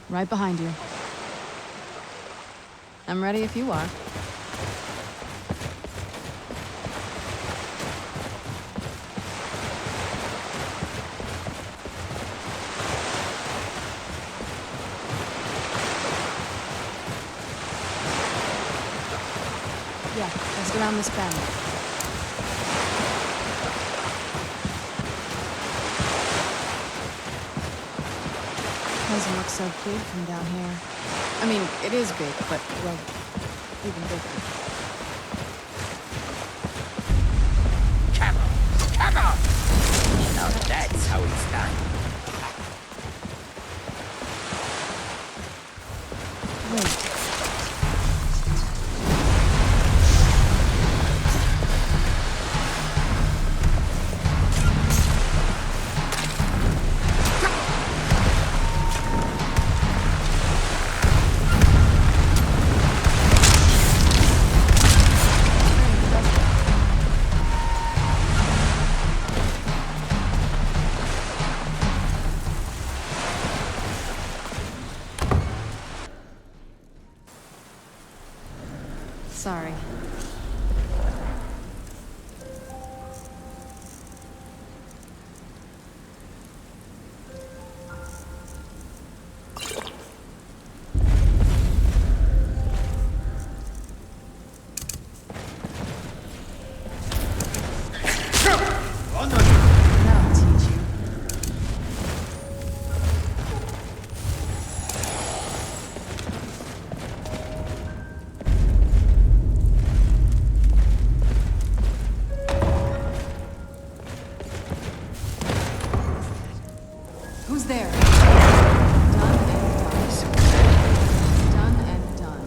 Right behind you. I'm ready if you are. Yeah, just around this bend. Doesn't look so big from down here. I mean, it is big, but, well, even bigger. Come on, come on! Now that's how it's done. Wait. Sorry. That'll teach you. Who's there? Done and done. Done and done.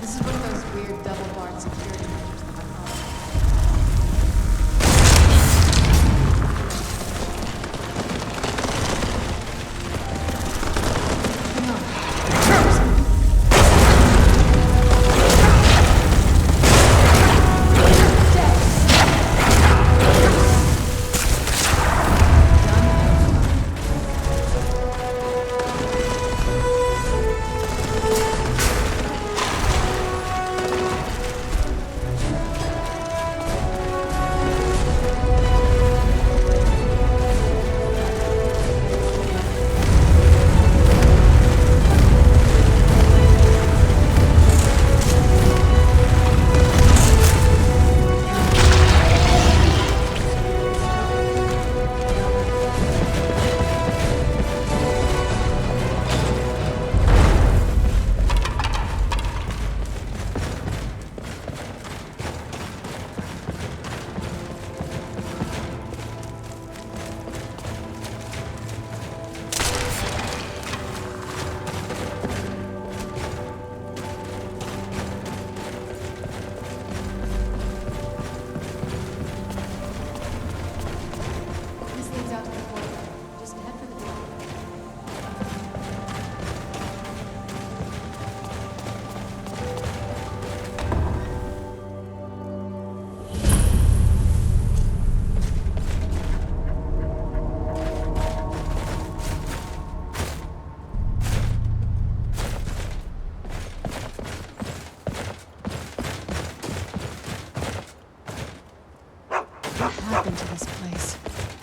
This is one of those weird double-barred security measures that went wrong. Hang on.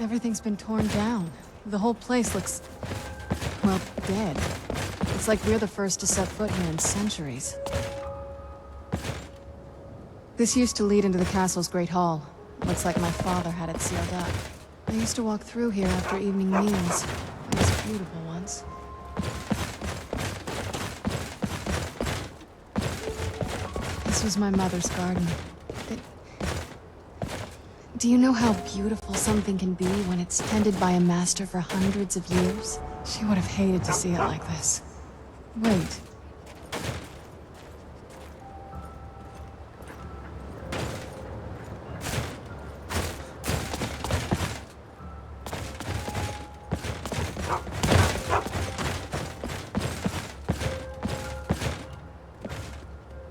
Everything's been torn down. The whole place looks, well, dead. It's like we're the first to set foot here in centuries. This used to lead into the castle's great hall. Looks like my father had it sealed up. I used to walk through here after evening meals. It was beautiful once. This was my mother's garden. Do you know how beautiful something can be when it's tended by a master for hundreds of years? She would have hated to see it like this. Wait.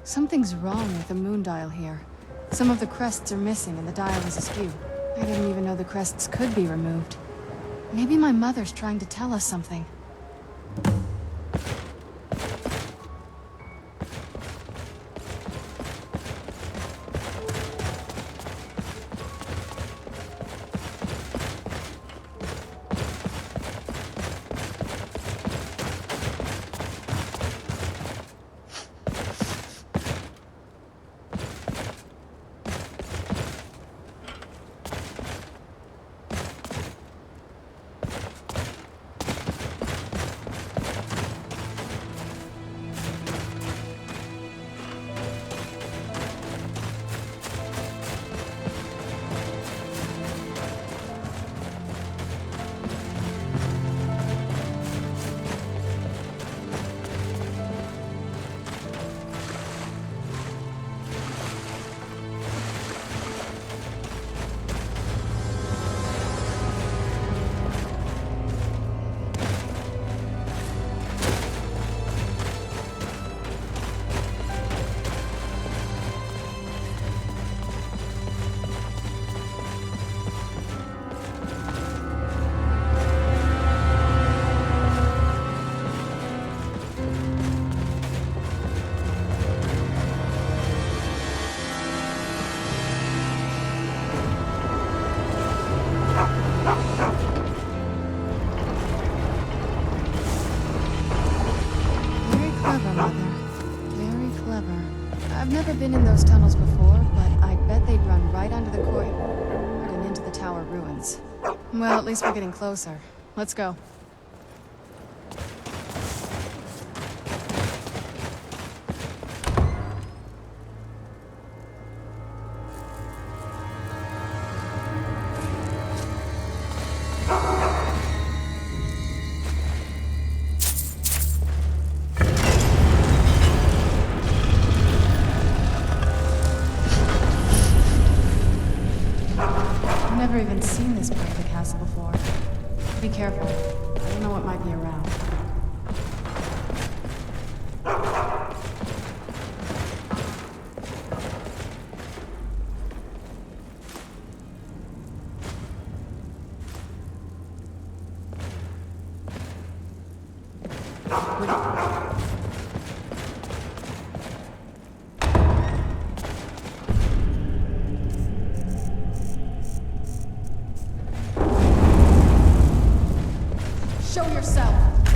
Something's wrong with the moon dial here. Some of the crests are missing and the dial is askew. I didn't even know the crests could be removed. Maybe my mother's trying to tell us something. I've never been in those tunnels before, but I bet they'd run right under the courtyard and into the tower ruins. Well, at least we're getting closer. Let's go. I've never even seen this part of the castle before. Be careful. I don't know what might be around. Show yourself!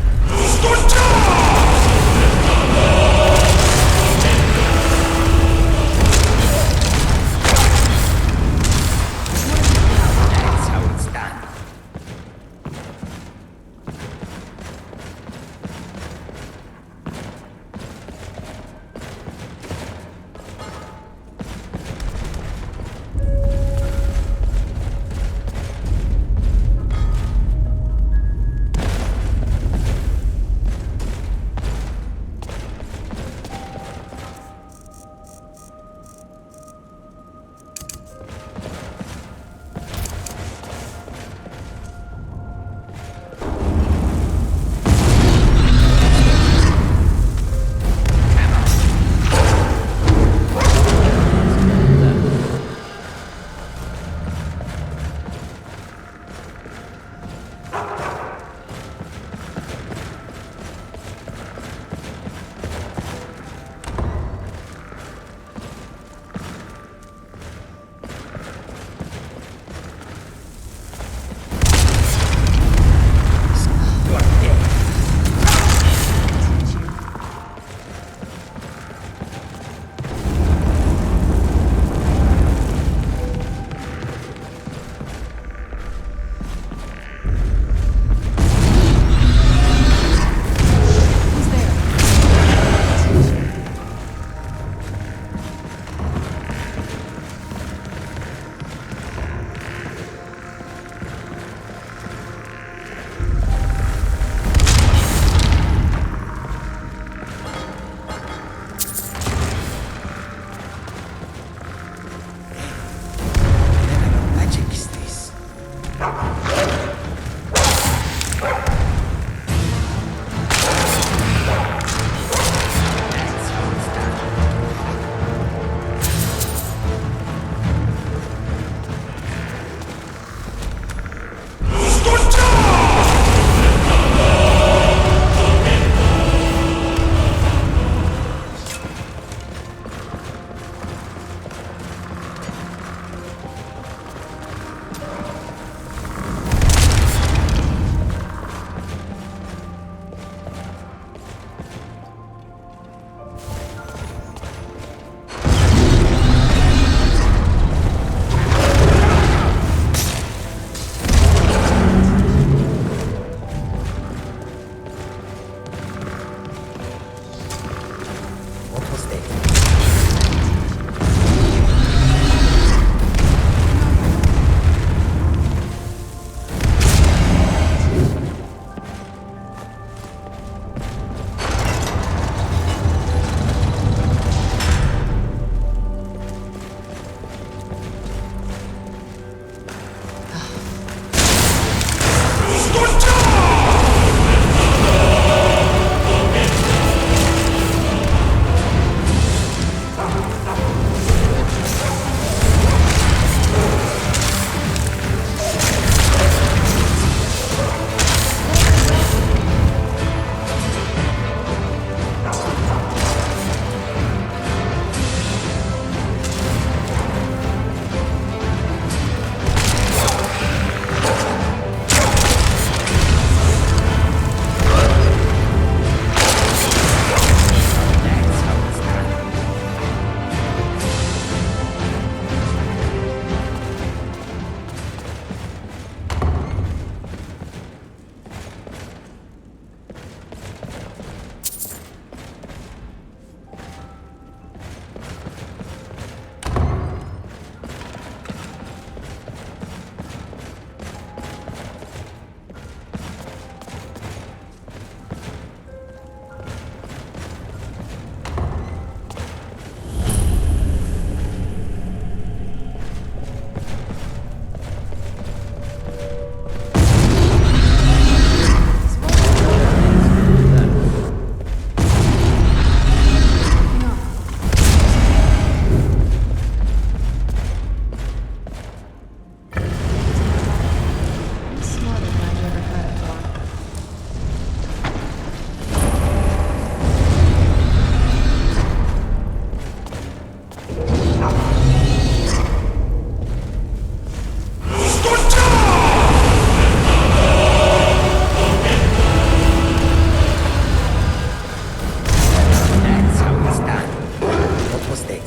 That's how it's done. What was that?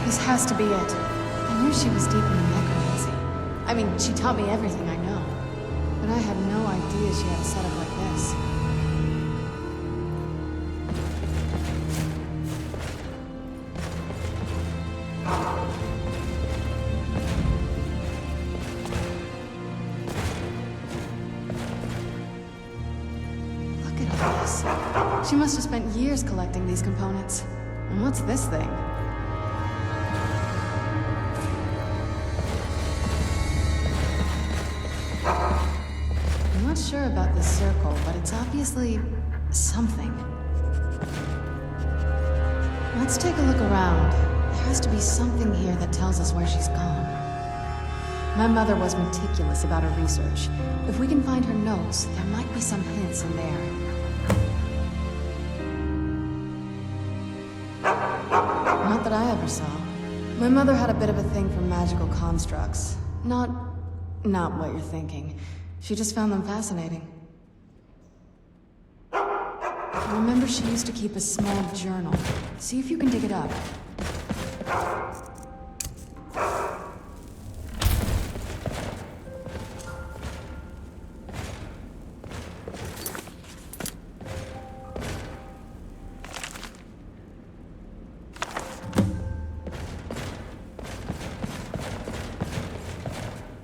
This has to be it. I knew she was deep in necromancy. I mean, she taught me everything I know. But I had no idea she had a setup like this. Look at all this. She must have spent years collecting these components. And what's this thing? I'm not sure about this circle, but it's obviously something. Let's take a look around. There has to be something here that tells us where she's gone. My mother was meticulous about her research. If we can find her notes, there might be some hints in there. Not that I ever saw. My mother had a bit of a thing for magical constructs. Not what you're thinking. She just found them fascinating. I remember she used to keep a small journal. See if you can dig it up.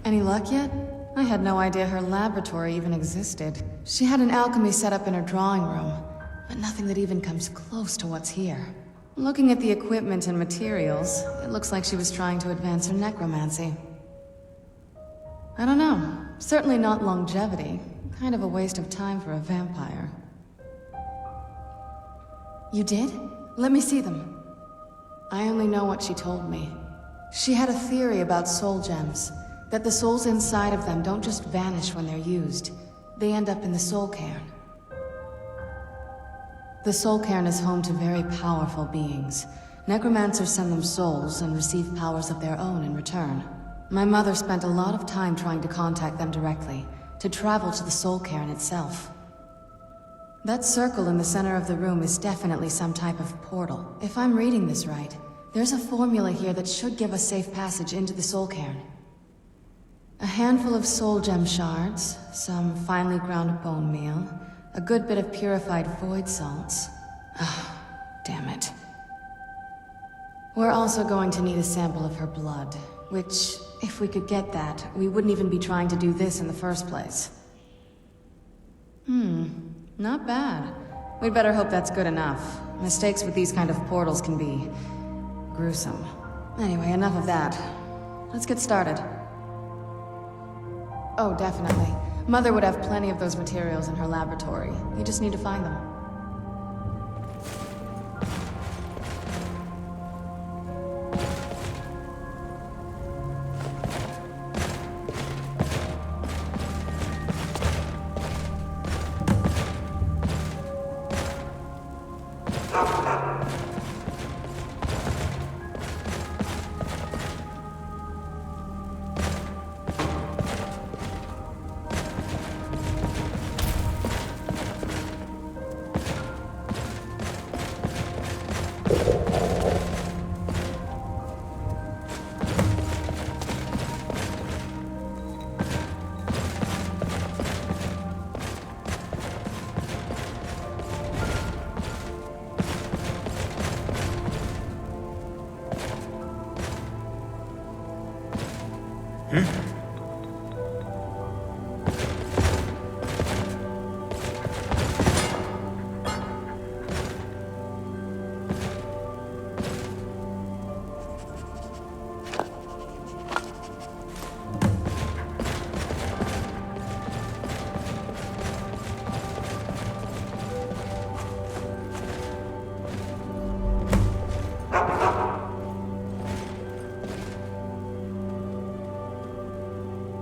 Any luck yet? I had no idea her laboratory even existed. She had an alchemy set up in her drawing room, but nothing that even comes close to what's here. Looking at the equipment and materials, it looks like she was trying to advance her necromancy. I don't know. Certainly not longevity. Kind of a waste of time for a vampire. You did? Let me see them. I only know what she told me. She had a theory about soul gems. That the souls inside of them don't just vanish when they're used. They end up in the soul cairn. The soul cairn is home to very powerful beings. Necromancers send them souls and receive powers of their own in return. My mother spent a lot of time trying to contact them directly, to travel to the soul cairn itself. That circle in the center of the room is definitely some type of portal. If I'm reading this right, there's a formula here that should give us safe passage into the soul cairn. A handful of soul gem shards, some finely ground bone meal, a good bit of purified void salts. Ah, damn it. We're also going to need a sample of her blood, which, if we could get that, we wouldn't even be trying to do this in the first place. Not bad. We'd better hope that's good enough. Mistakes with these kind of portals can be gruesome. Anyway, enough of that. Let's get started. Oh, definitely. Mother would have plenty of those materials in her laboratory. You just need to find them.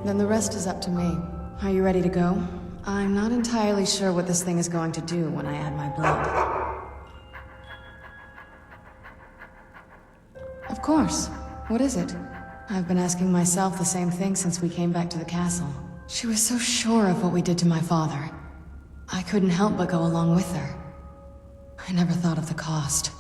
Then the rest is up to me. Are you ready to go? I'm not entirely sure what this thing is going to do when I add my blood. Of course. What is it? I've been asking myself the same thing since we came back to the castle. She was so sure of what we did to my father. I couldn't help but go along with her. I never thought of the cost.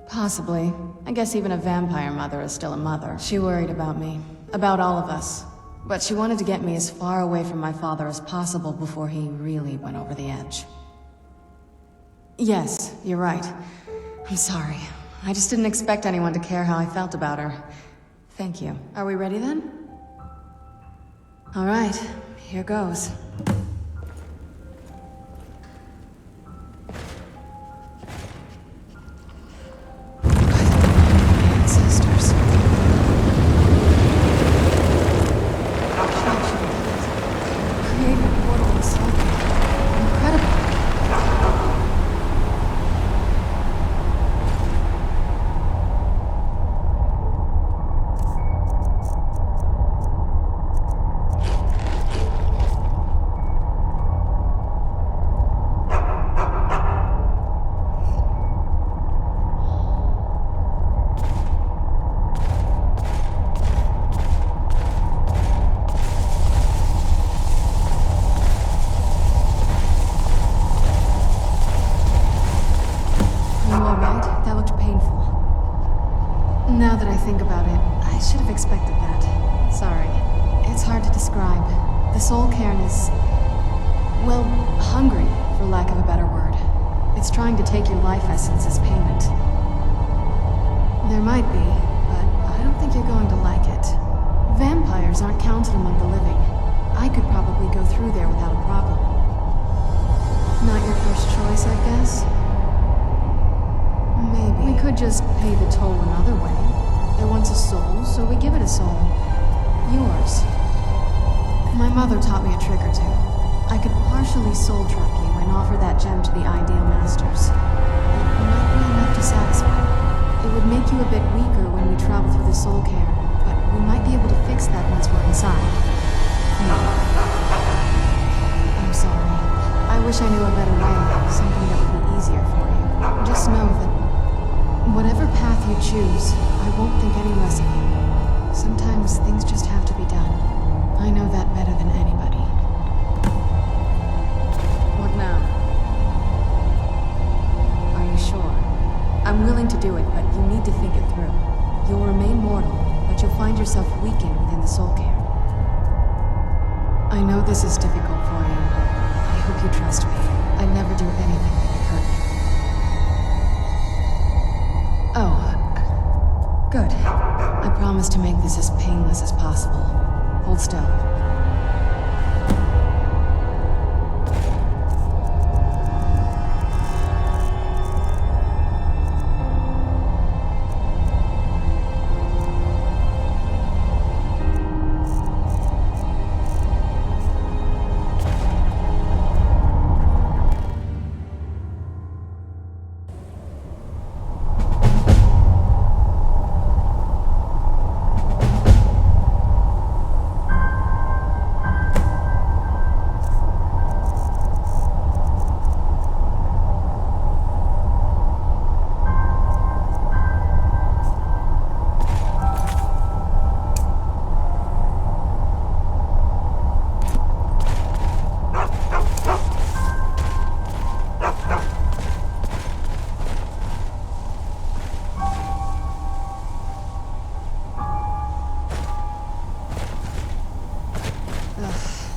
Possibly. I guess even a vampire mother is still a mother. She worried about me. About all of us. But she wanted to get me as far away from my father as possible before he really went over the edge. Yes, you're right. I'm sorry. I just didn't expect anyone to care how I felt about her. Thank you. Are we ready then? All right, here goes. Ancestors. Created a portal in Skyrim. Incredible. Now that I think about it, I should have expected that. Sorry. It's hard to describe. The soul Cairn is... well, hungry, for lack of a better word. It's trying to take your life essence as payment. There might be, but I don't think you're going to like it. Vampires aren't counted among the living. I could probably go through there without a problem. Not your first choice, I guess? Maybe. We could just pay the toll another way. It wants a soul, so we give it a soul. Yours. My mother taught me a trick or two. I could partially soul trap you and offer that gem to the ideal masters. It might be enough to satisfy. It would make you a bit weaker when we travel through the soul Cairn, but we might be able to fix that once we're inside. I'm sorry. I wish I knew a better way, something that would be easier for you. Just know that whatever path you choose, I won't think any less of you. Sometimes things just have to be done. I know that better than anybody. What now? Are you sure? I'm willing to do it, but you need to think it through. You'll remain mortal, but you'll find yourself weakened within the soul Cairn. I know this is difficult for you. I hope you trust me. I'd never do anything that would hurt you. Oh, good. I promise to make this as painless as possible. Hold still.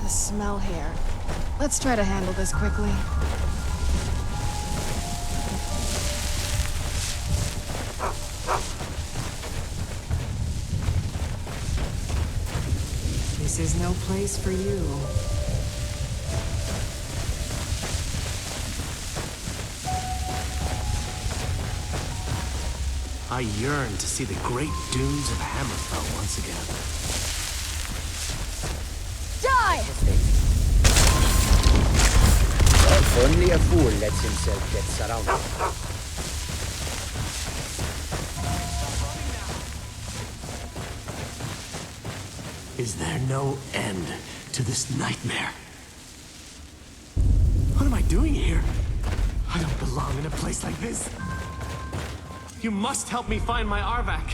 Smell here. Let's try to handle this quickly. This is no place for you. I yearn to see the great dunes of Hammerfell once again. Die! Only a fool lets himself get surrounded. Is there no end to this nightmare? What am I doing here? I don't belong in a place like this. You must help me find my Arvak.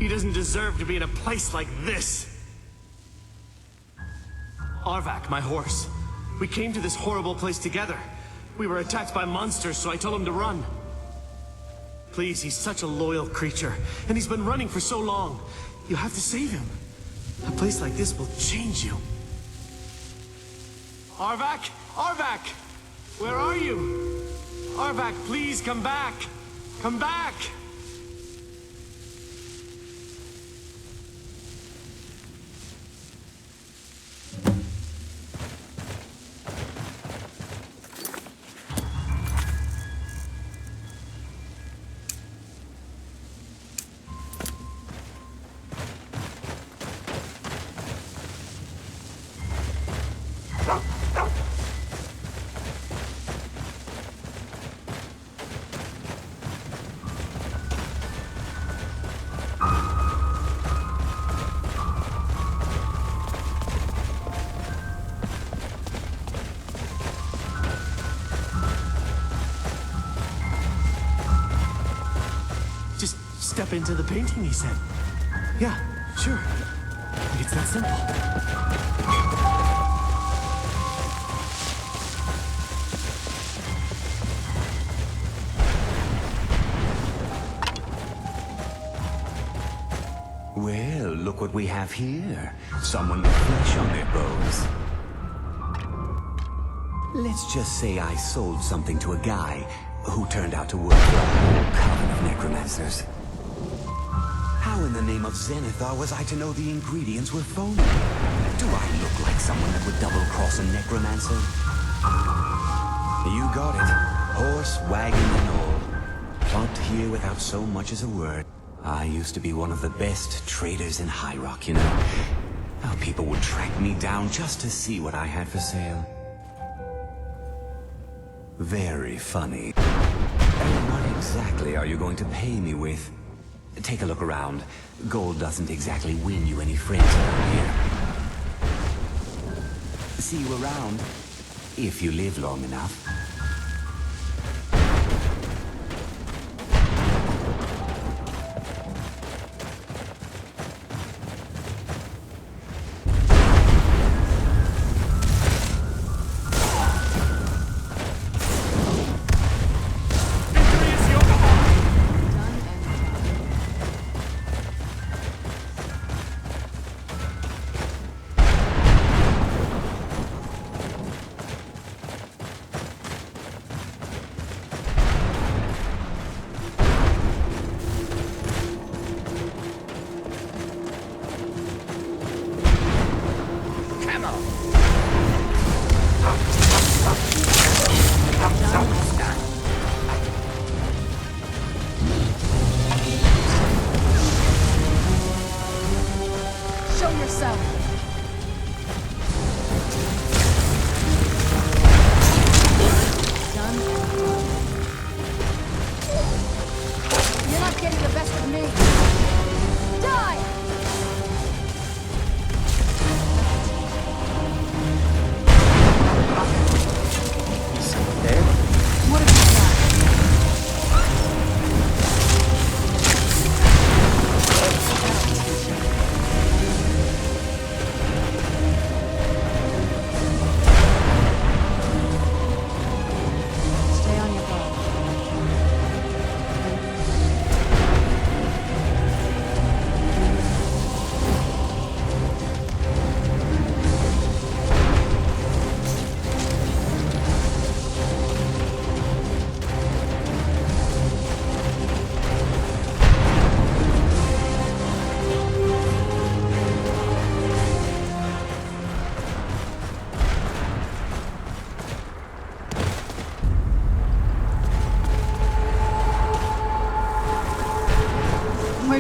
He doesn't deserve to be in a place like this. Arvak, my horse. We came to this horrible place together. We were attacked by monsters, so I told him to run. Please, he's such a loyal creature, and he's been running for so long. You have to save him. A place like this will change you. Arvak! Arvak! Where are you? Arvak, please come back! Come back! Just step into the painting, he said. Yeah, sure. It's that simple. Well, look what we have here. Someone with flesh on their bones. Let's just say I sold something to a guy who turned out to work for a coven of necromancers. How in the name of Zenithar was I to know the ingredients were phony? Do I look like someone that would double-cross a necromancer? You got it. Horse, wagon, and all. Plunked here without so much as a word. I used to be one of the best traders in High Rock, you know. How people would track me down just to see what I had for sale. Very funny. And what exactly are you going to pay me with? Take a look around. Gold doesn't exactly win you any friends around here. See you around, if you live long enough.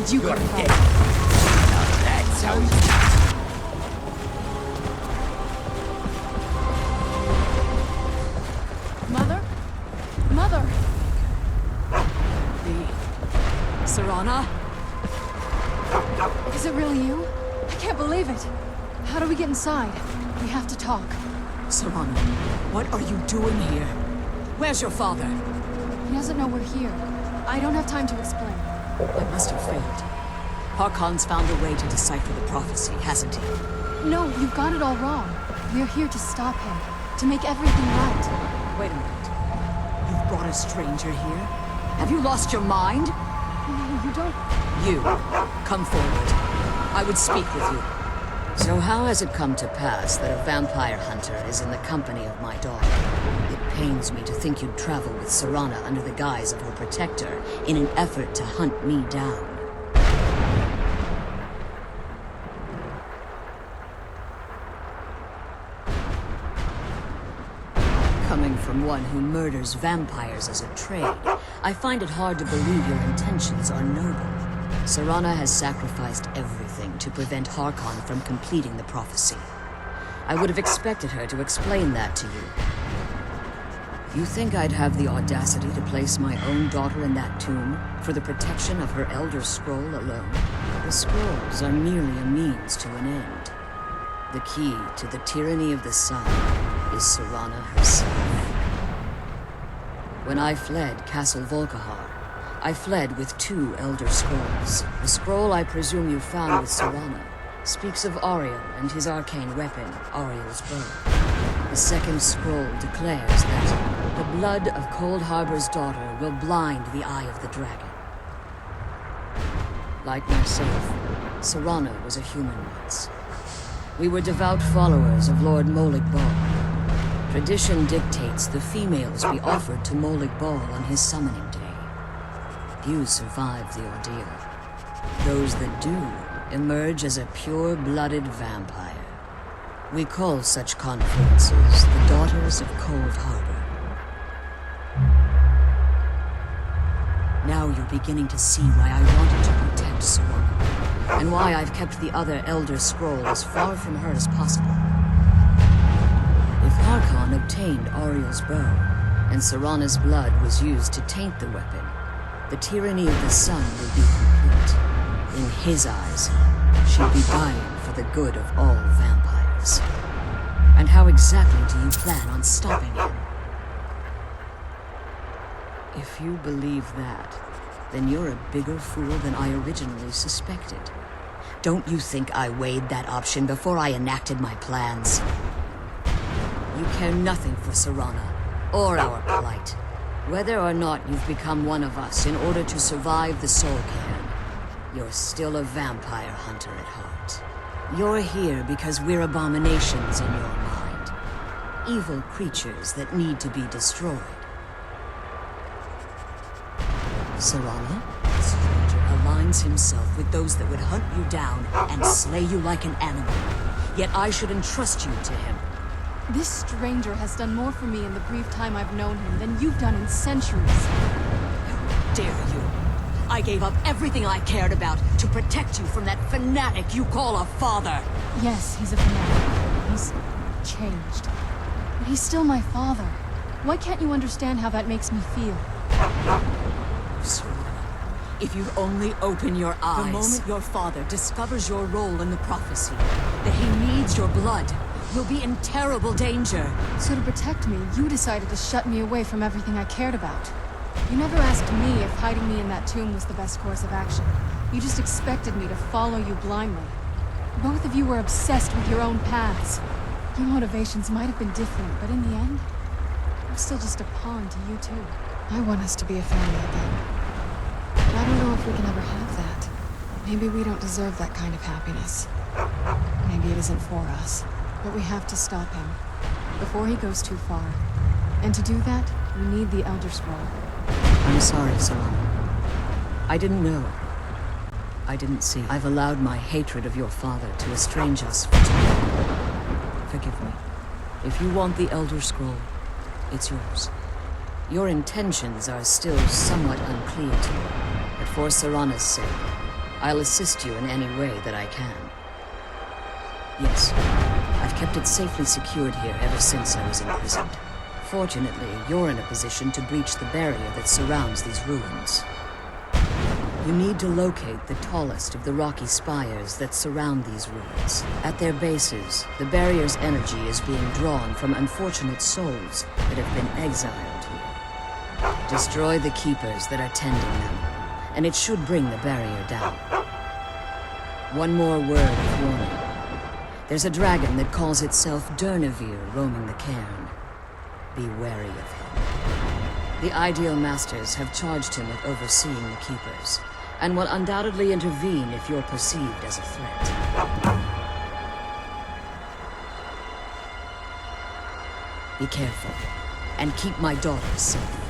did you come from? Now that's how he... Mother? Mother! Serana? Is it really you? I can't believe it. How do we get inside? We have to talk. Serana, what are you doing here? Where's your father? He doesn't know we're here. I don't have time to explain. I must have failed. Harkon's found a way to decipher the prophecy, hasn't he? No, you've got it all wrong. We're here to stop him. To make everything right. Wait a minute. You've brought a stranger here? Have you lost your mind? No, you don't... You, come forward. I would speak with you. So how has it come to pass that a vampire hunter is in the company of my daughter? It pains me to think you'd travel with Serana under the guise of her protector in an effort to hunt me down. Coming from one who murders vampires as a trade, I find it hard to believe your intentions are noble. Serana has sacrificed everything to prevent Harkon from completing the prophecy. I would have expected her to explain that to you. You think I'd have the audacity to place my own daughter in that tomb for the protection of her Elder Scroll alone? The scrolls are merely a means to an end. The key to the tyranny of the sun is Serana herself. When I fled Castle Volkihar, I fled with 2 Elder Scrolls. The scroll I presume you found with Serana speaks of Ariel and his arcane weapon, Ariel's bow. The second scroll declares that the blood of Cold Harbor's daughter will blind the eye of the dragon. Like myself, Serana was a human once. We were devout followers of Lord Molig Bal. Tradition dictates the females be offered to Molig Bal on his summoning day. You survive the ordeal. Those that do emerge as a pure-blooded vampire. We call such confluences the Daughters of Cold Harbor. Now you're beginning to see why I wanted to protect Serana, and why I've kept the other Elder Scroll as far from her as possible. If Harkon obtained Ariel's bow, and Serana's blood was used to taint the weapon, the tyranny of the sun would be complete. In his eyes, she'd be dying for the good of all vampires. And how exactly do you plan on stopping him? If you believe that, then you're a bigger fool than I originally suspected. Don't you think I weighed that option before I enacted my plans? You care nothing for Serana, or our plight. Whether or not you've become one of us in order to survive the Soul Cairn, you're still a vampire hunter at heart. You're here because we're abominations in your mind. Evil creatures that need to be destroyed. Serana, the stranger aligns himself with those that would hunt you down and slay you like an animal. Yet I should entrust you to him. This stranger has done more for me in the brief time I've known him than you've done in centuries. How dare you! I gave up everything I cared about to protect you from that fanatic you call a father! Yes, he's a fanatic. He's changed. But he's still my father. Why can't you understand how that makes me feel? Serana, if you'd only open your eyes... The moment your father discovers your role in the prophecy, that he needs your blood, you'll be in terrible danger. So to protect me, you decided to shut me away from everything I cared about. You never asked me if hiding me in that tomb was the best course of action. You just expected me to follow you blindly. Both of you were obsessed with your own paths. Your motivations might have been different, but in the end, I'm still just a pawn to you two. I want us to be a family again. But I don't know if we can ever have that. Maybe we don't deserve that kind of happiness. Maybe it isn't for us. But we have to stop him, before he goes too far. And to do that, we need the Elder Scroll. I'm sorry, Serana. I didn't know. I didn't see. I've allowed my hatred of your father to estrange us for too long. Forgive me. If you want the Elder Scroll, it's yours. Your intentions are still somewhat unclear to me, but for Serana's sake, I'll assist you in any way that I can. Yes, I've kept it safely secured here ever since I was imprisoned. Fortunately, you're in a position to breach the barrier that surrounds these ruins. You need to locate the tallest of the rocky spires that surround these ruins. At their bases, the barrier's energy is being drawn from unfortunate souls that have been exiled here. Destroy the keepers that are tending them, and it should bring the barrier down. One more word of warning. There's a dragon that calls itself Durnevere roaming the Cairn. Be wary of him. The Ideal Masters have charged him with overseeing the Keepers, and will undoubtedly intervene if you're perceived as a threat. Be careful, and keep my daughter safe.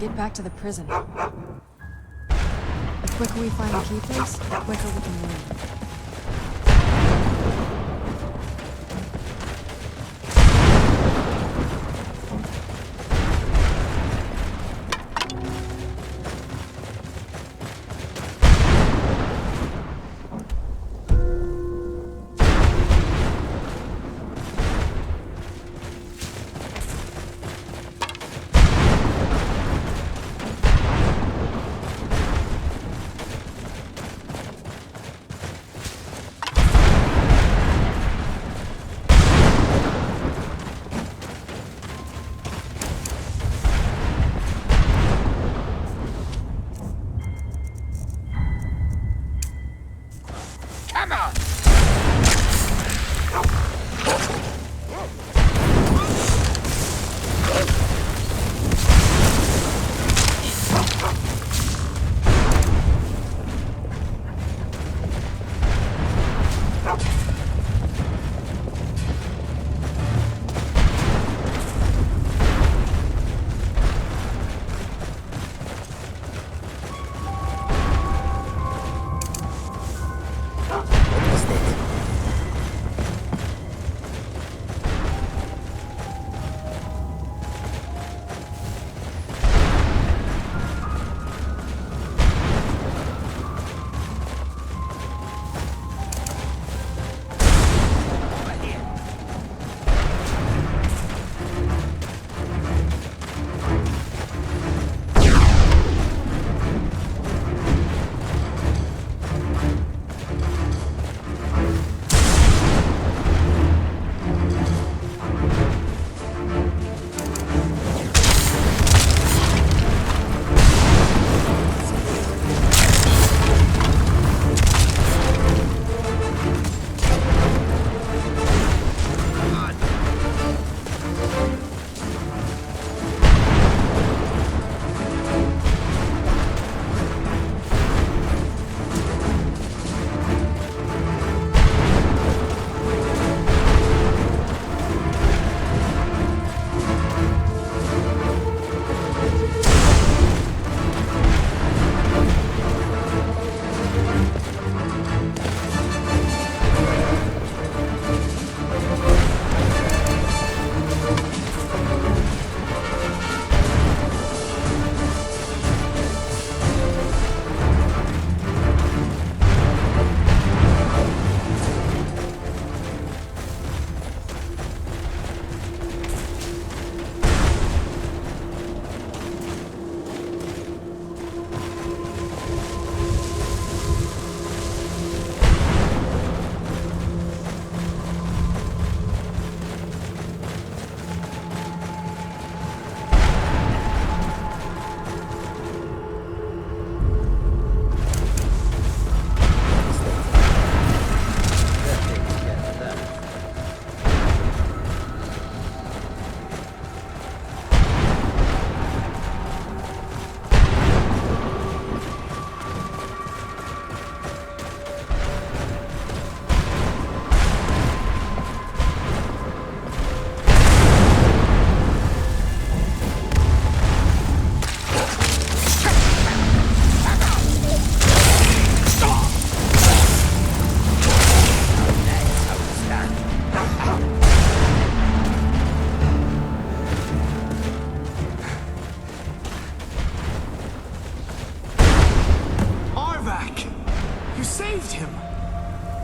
get back to the prison. The quicker we find the keepers, the quicker we can leave. Come on!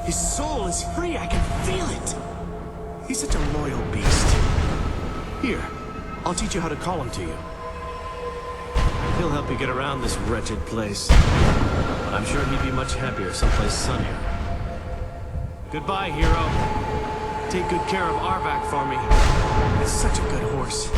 His soul is free, I can feel it. He's such a loyal beast. Here, I'll teach you how to call him to you. He'll help you get around this wretched place. But I'm sure he'd be much happier someplace sunnier. Goodbye, hero. Take good care of Arvak for me. It's such a good horse.